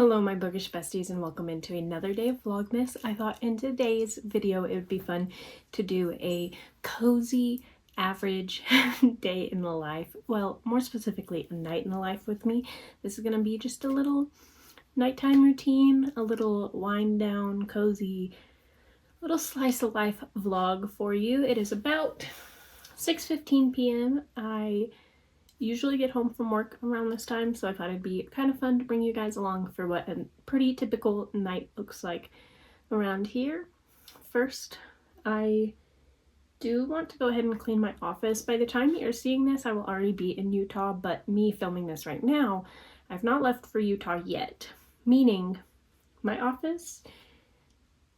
Hello my bookish besties and welcome into another day of Vlogmas. I thought in today's video it would be fun to do a cozy average day in the life. Well, more specifically a night in the life with me. This is going to be just a little nighttime routine, a little wind down, cozy, little slice of life vlog for you. It is about 6:15 p.m. I usually get home from work around this time, so I thought it'd be kind of fun to bring you guys along for what a pretty typical night looks like around here. First, I do want to go ahead and clean my office. By the time you're seeing this, I will already be in Utah, but me filming this right now, I've not left for Utah yet, meaning my office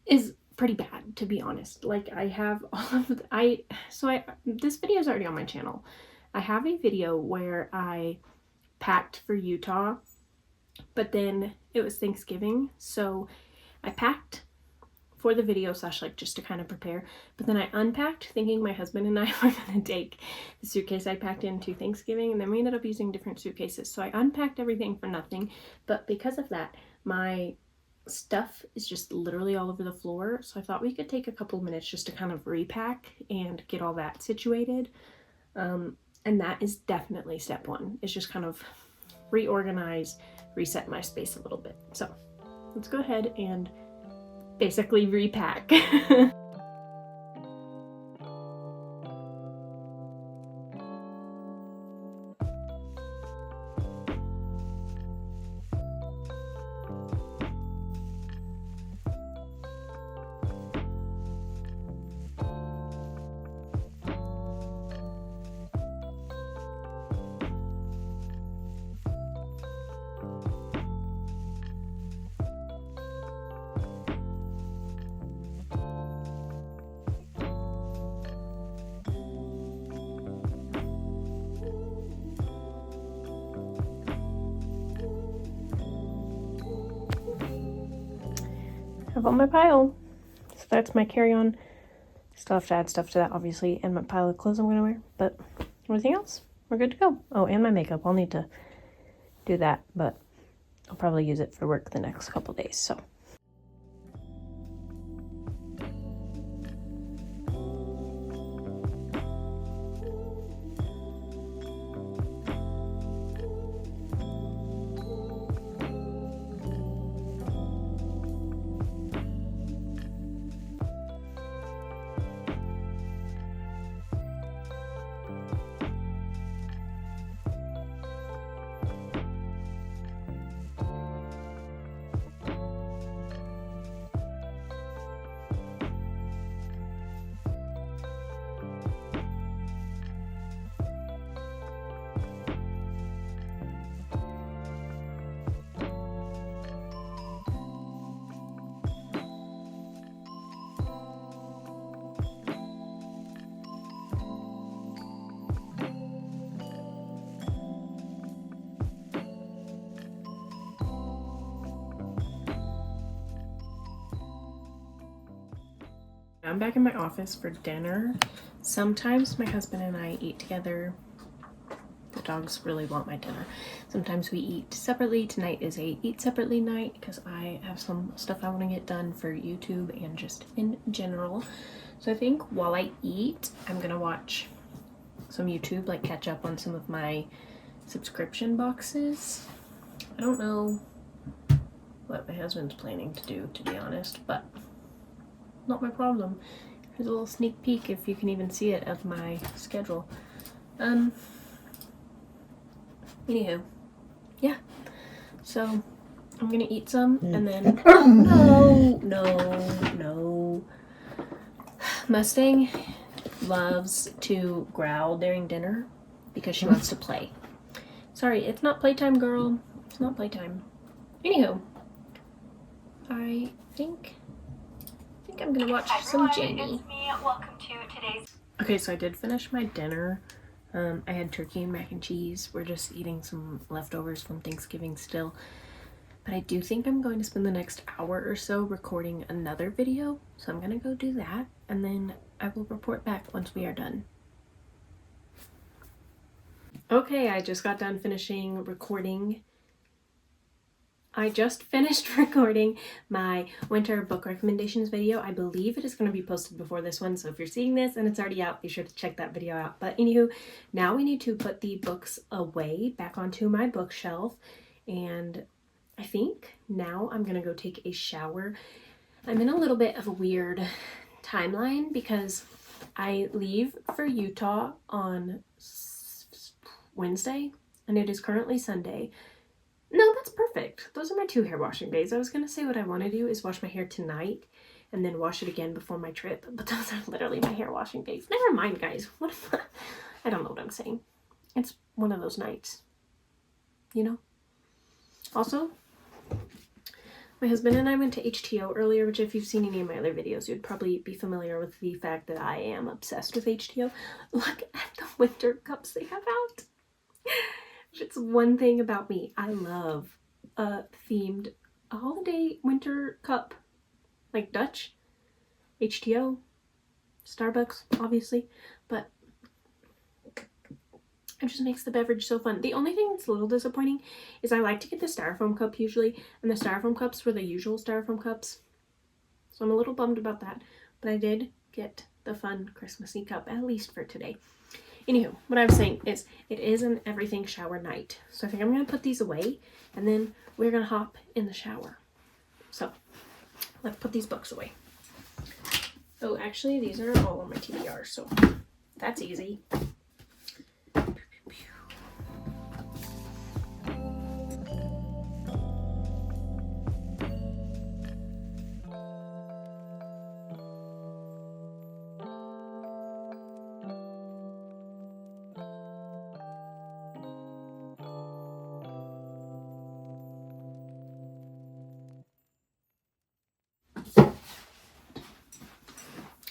is pretty bad, to be honest. Like, I have all of the, this video is already on my channel. I have a video where I packed for Utah, but then it was Thanksgiving, so I packed for the video slash like just to kind of prepare, but then I unpacked thinking my husband and I were going to take the suitcase I packed into Thanksgiving, and then we ended up using different suitcases, so I unpacked everything for nothing. But because of that, my stuff is just literally all over the floor, so I thought we could take a couple of minutes just to kind of repack and get all that situated. And that is definitely step one, is just kind of reorganize, reset my space a little bit. So let's go ahead and basically repack. Have on my pile. So that's my carry-on. Still have to add stuff to that, obviously, and my pile of clothes I'm gonna wear. But everything else, we're good to go. Oh, and my makeup. I'll need to do that, but I'll probably use it for work the next couple days, so. I'm back in my office for dinner. Sometimes my husband and I eat together. The dogs really want my dinner. Sometimes we eat separately. Tonight is a eat separately night because I have some stuff I want to get done for YouTube and just in general. So I think while I eat, I'm gonna watch some YouTube, like catch up on some of my subscription boxes. I don't know what my husband's planning to do, to be honest, but not my problem. Here's a little sneak peek, if you can even see it, of my schedule. Anywho, yeah. So I'm gonna eat some and then no. Mustang loves to growl during dinner because she wants to play. Sorry, it's not playtime, girl. It's not playtime. Anywho, I think I'm gonna watch some Jamie. Welcome to today's. Okay, so I did finish my dinner. I had turkey and mac and cheese. We're just eating some leftovers from Thanksgiving still. But I do think I'm going to spend the next hour or so recording another video. So I'm gonna go do that, and then I will report back once we are done. Okay, I just got done finishing recording I just finished recording my winter book recommendations video. I believe it is going to be posted before this one, so if you're seeing this and it's already out, be sure to check that video out. But anywho, now we need to put the books away back onto my bookshelf, and I think now I'm going to go take a shower. I'm in a little bit of a weird timeline because I leave for Utah on Wednesday, and it is currently Sunday. No, that's perfect. Those are my 2 hair washing days. I was going to say what I want to do is wash my hair tonight and then wash it again before my trip. But those are literally my hair washing days. Never mind, guys. What am I don't know what I'm saying. It's one of those nights. You know? Also, my husband and I went to HTO earlier, which if you've seen any of my other videos, you'd probably be familiar with the fact that I am obsessed with HTO. Look at the winter cups they have out. It's one thing about me. I love a themed holiday winter cup. Like Dutch, HTO, Starbucks, obviously. But it just makes the beverage so fun. The only thing that's a little disappointing is I like to get the styrofoam cup usually. And the styrofoam cups were the usual styrofoam cups. So I'm a little bummed about that. But I did get the fun Christmassy cup, at least for today. Anywho, what I was saying is it is an everything shower night. So I think I'm going to put these away and then we're going to hop in the shower. So let's put these books away. Oh, actually, these are all on my TBR, so that's easy.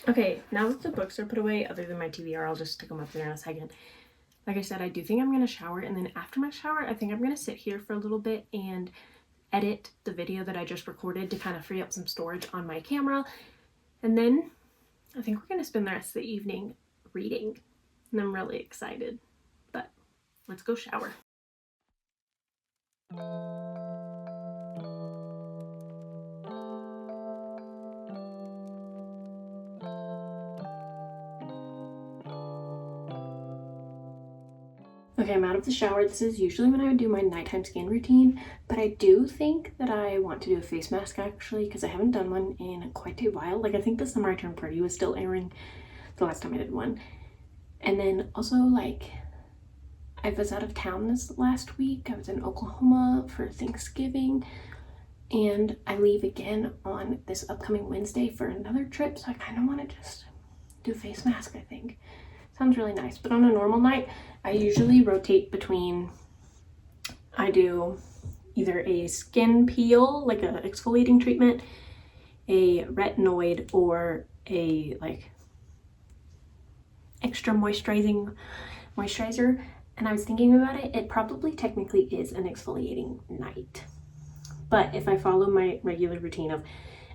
Okay, now that the books are put away, other than my TBR, I'll just stick them up there in a second. Like I said, I do think I'm going to shower, and then after my shower, I think I'm going to sit here for a little bit and edit the video that I just recorded to kind of free up some storage on my camera. And then I think we're going to spend the rest of the evening reading, and I'm really excited. But let's go shower. Okay, I'm out of the shower. This is usually when I would do my nighttime skin routine, but I do think that I want to do a face mask actually because I haven't done one in quite a while. Like I think the Summer I Turned Pretty was still airing the last time I did one. And then also like I was out of town this last week. I was in Oklahoma for Thanksgiving and I leave again on this upcoming Wednesday for another trip. So I kind of want to just do a face mask, I think. Sounds really nice. But on a normal night, I usually rotate between, I do either a skin peel, like an exfoliating treatment, a retinoid, or a like extra moisturizing moisturizer. And I was thinking about it, it probably technically is an exfoliating night. But if I follow my regular routine of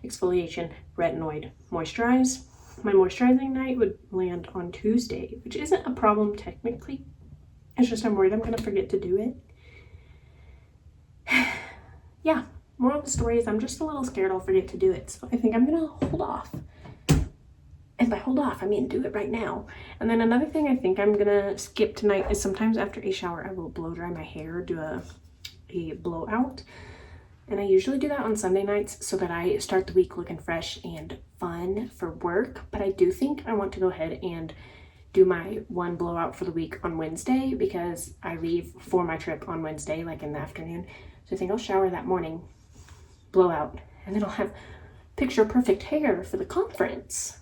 exfoliation, retinoid, moisturize, my moisturizing night would land on Tuesday, which isn't a problem technically. It's just I'm worried I'm gonna forget to do it. Yeah, moral of the story is I'm just a little scared I'll forget to do it. So I think I'm gonna hold off. And by hold off, I mean do it right now. And then another thing I think I'm gonna skip tonight is sometimes after a shower I will blow dry my hair, do a blowout. And I usually do that on Sunday nights so that I start the week looking fresh and fun for work. But I do think I want to go ahead and do my one blowout for the week on Wednesday because I leave for my trip on Wednesday, like in the afternoon. So I think I'll shower that morning, blowout, and then I'll have picture perfect hair for the conference.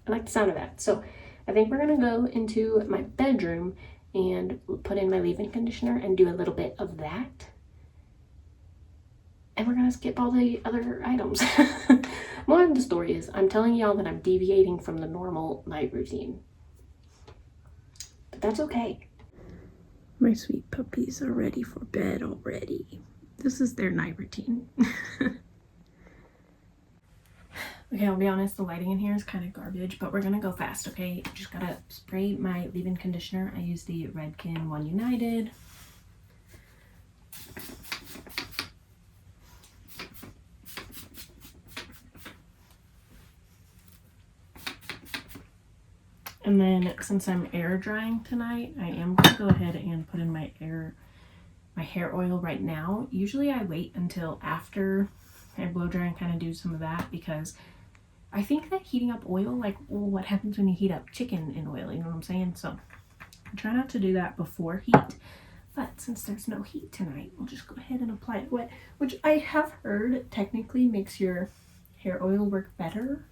I like the sound of that. So I think we're gonna go into my bedroom and put in my leave-in conditioner and do a little bit of that. And we're gonna skip all the other items. More of the story is I'm telling y'all that I'm deviating from the normal night routine. But that's okay. My sweet puppies are ready for bed already. This is their night routine. Okay, I'll be honest, the lighting in here is kind of garbage, but we're gonna go fast, okay? Just gotta spray my leave-in conditioner. I use the Redken One United. And then since I'm air drying tonight, I am going to go ahead and put in my hair oil right now. Usually I wait until after I blow dry and kind of do some of that, because I think that heating up oil, like, well, what happens when you heat up chicken in oil, you know what I'm saying? So I try not to do that before heat, but since there's no heat tonight, we'll just go ahead and apply it wet, which I have heard technically makes your hair oil work better.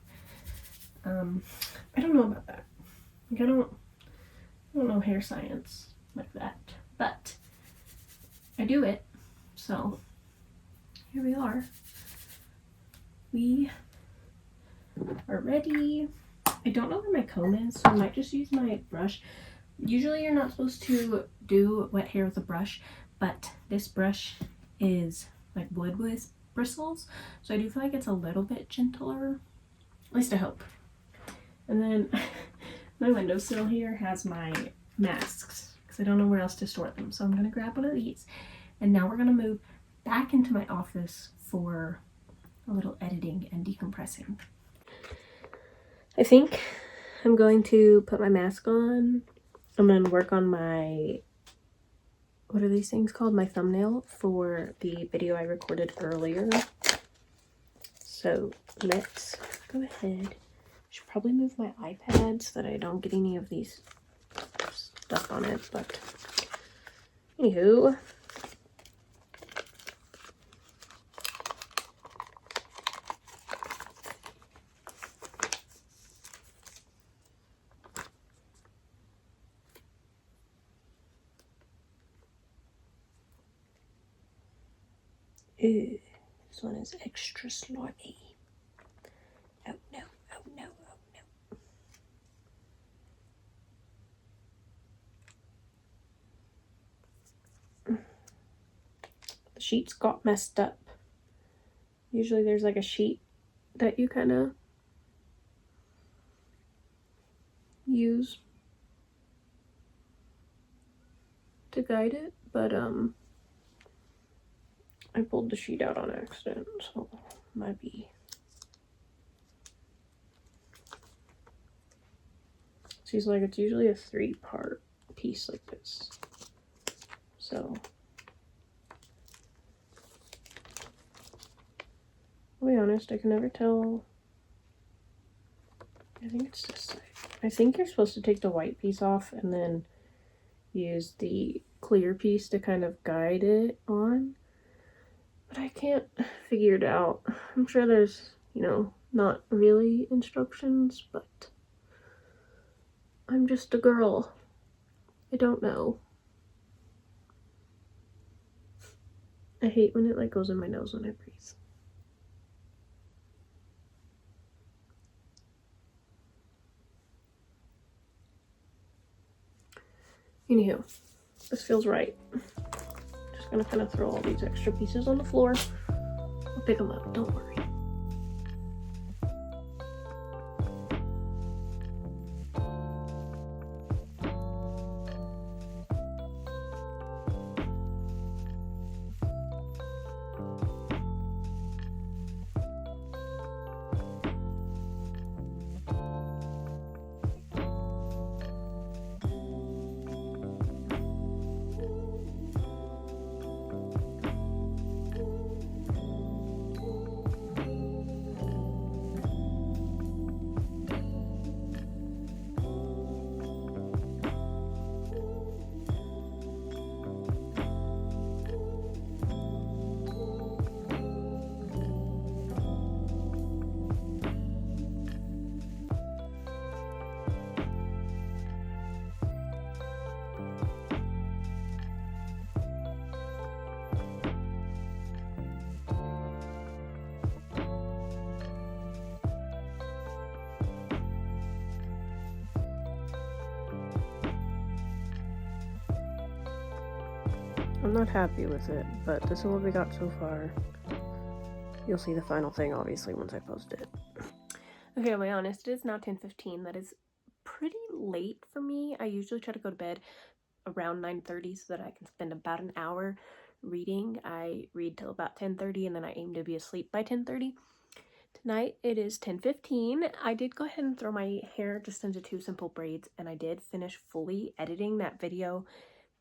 I don't know about that. Like, I don't know hair science like that, but I do it. So here we are. We are ready. I don't know where my comb is, so I might just use my brush. Usually you're not supposed to do wet hair with a brush, but this brush is like wood with bristles, so I do feel like it's a little bit gentler, at least I hope. And then my windowsill here has my masks because I don't know where else to store them, so I'm going to grab one of these. And now we're going to move back into my office for a little editing and decompressing. I think I'm going to put my mask on. I'm going to work on my, what are these things called? My thumbnail for the video I recorded earlier. So let's go ahead. I should probably move my iPad so that I don't get any of these stuff on it, but anywho. Ooh, this one is extra slimy. Oh no, oh no, oh no. The sheets got messed up. Usually there's like a sheet that you kind of use to guide it, but I pulled the sheet out on accident, so might be. She's like, it's usually a 3-part piece like this. So I'll be honest, I can never tell. I think it's this side. I think you're supposed to take the white piece off and then use the clear piece to kind of guide it on. But I can't figure it out. I'm sure there's, you know, not really instructions, but I'm just a girl. I don't know. I hate when it like goes in my nose when I breathe. Anywho, this feels right. Just gonna kind of throw all these extra pieces on the floor. I'll pick them up, don't worry. I'm not happy with it, but this is what we got so far. You'll see the final thing, obviously, once I post it. Okay, I'll be honest, it is now 10:15. That is pretty late for me. I usually try to go to bed around 9:30 so that I can spend about an hour reading. I read till about 10:30 and then I aim to be asleep by 10:30. Tonight it is 10:15. I did go ahead and throw my hair just into 2 simple braids, and I did finish fully editing that video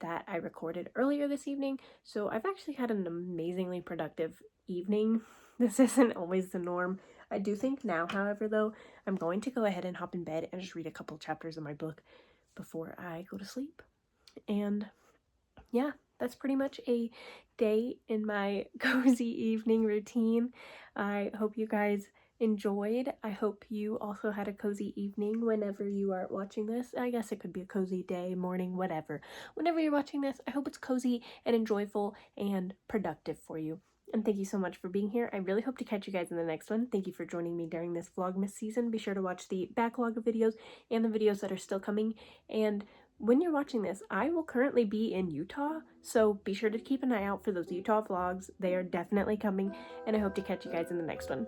that I recorded earlier this evening. So I've actually had an amazingly productive evening. This isn't always the norm. I do think now, however, though, I'm going to go ahead and hop in bed and just read a couple chapters of my book before I go to sleep. And yeah, that's pretty much a day in my cozy evening routine. I hope you guys enjoyed. I hope you also had a cozy evening whenever you are watching this. I guess it could be a cozy day, morning, whatever. Whenever you're watching this, I hope it's cozy and enjoyable and productive for you. And thank you so much for being here. I really hope to catch you guys in the next one. Thank you for joining me during this Vlogmas season. Be sure to watch the backlog of videos and the videos that are still coming. And when you're watching this, I will currently be in Utah, so be sure to keep an eye out for those Utah vlogs. They are definitely coming, and I hope to catch you guys in the next one.